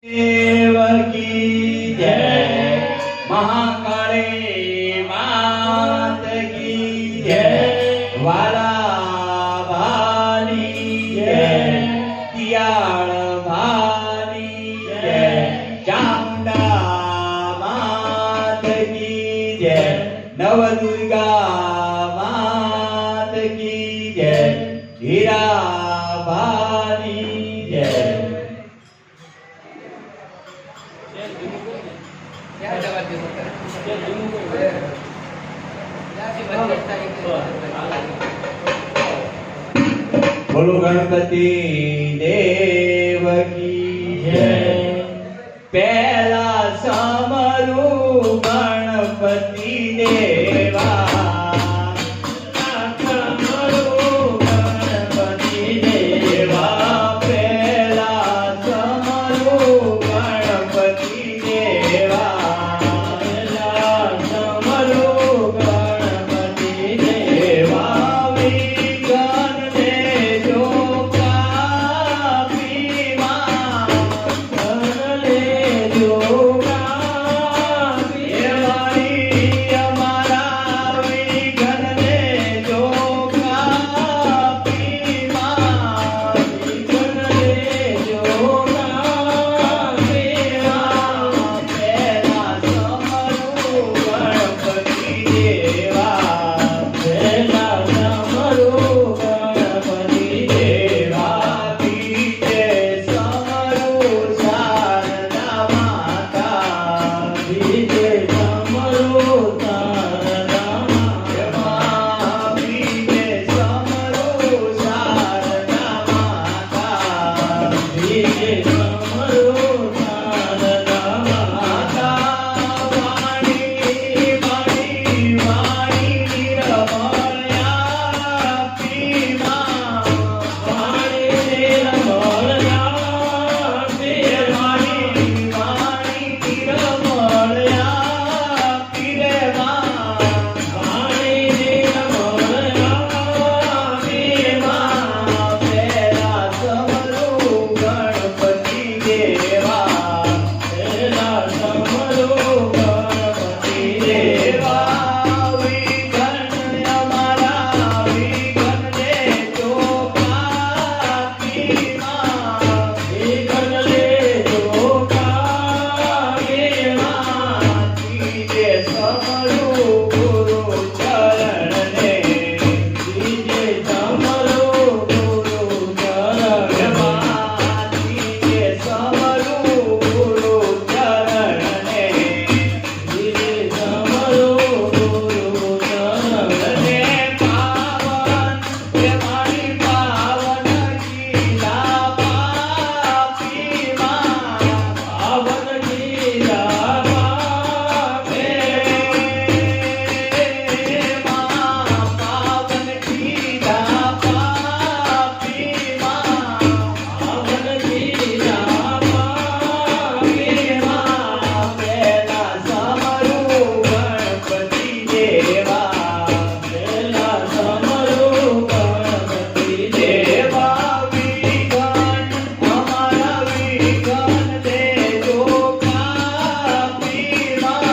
देव की जय, महाकाली मात की जय, वाला भानी जय, तियाड़ भानी जय, चामुंडा मात की जय, नवदुर्गा मात की जय, हीरा भानी जय। बोलो गणपति देव की जय। पहला समरू गणपति देवा, समरू गणपति देवा, पहला समरू गणपति देवा, पहला समरू गणपति देवा, विघ्न दे जो कापी मां, धन ले जो कापी, हमारी हमारा विघ्न दे जो कापी मां, विघ्न दे जो कापी मां, पहला समरू गणपति देवा, पहला समरू गणपति देवा, बीजे समरू शारदा माता, बीजे समरू शारदा माता, बीजे समरू शारदा माता, बीजे समरू शारदा माता, वाणी वाणी वाणी निरमल्या पी मां, वाणी निरमल्या पी, वाणी वाणी निरमल्या पी रे मां, वाणी निरमल्या पी मां, पहला समरू गणपति देवा, पहला समरू गणपति देवा, विघ्न हमारा विघ्न दे जो कापी मां, विघ्न ले जो कापी मां, तीजे समरू गुरु चरण ने, तीजे समरू गुरु चरण मां, तीजे समरू गुरु चरण ने, तीजे समरू गुरु चरण ने, पावन हमारी पावन लीला पापी मां, पावन लीला पापी मां, पावन लीला पापी मां, पावन लीला पापी मां, पहला समरू गणपति देवा, पहला समरू गणपति देवा, विघ्न हमारा विघ्न दे जो कापी मां,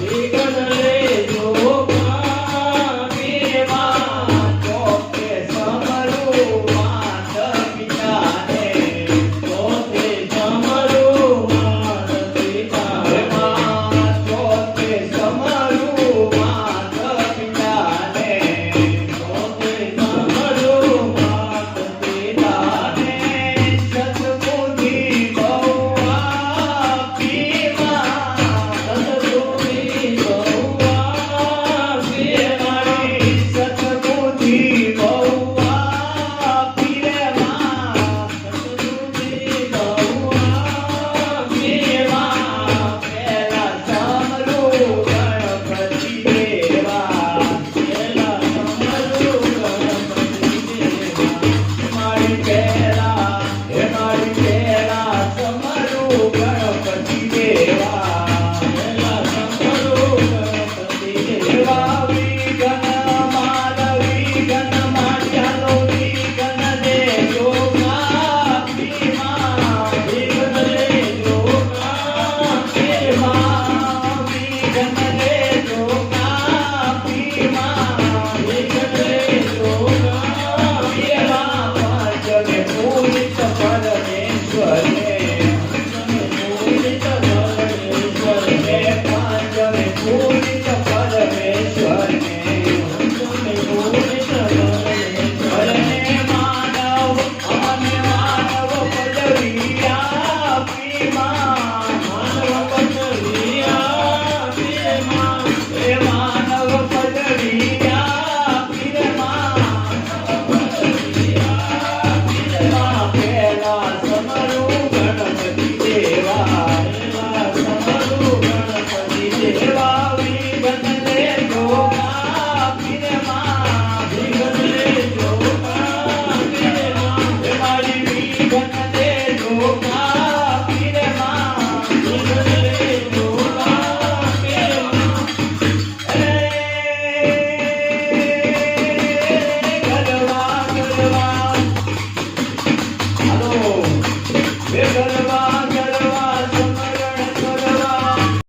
विघ्न ले जो कापी मां, चौथे समरू मात पिता ने, चौथे समरू मात पिता मां, चौथे समरू मात पिता ने, चौथे समरू मात पिता ने, सतबुद्धि बहुआ पी मां, सतबुद्धि बहुआ पी मारी, सतबुद्धि बहुआ पी रे मां, सतबुद्धि बहुआ पी मां, पहला समरू गणपति देवा, पहला समरू गणपति देवा, हमारी पहला समरू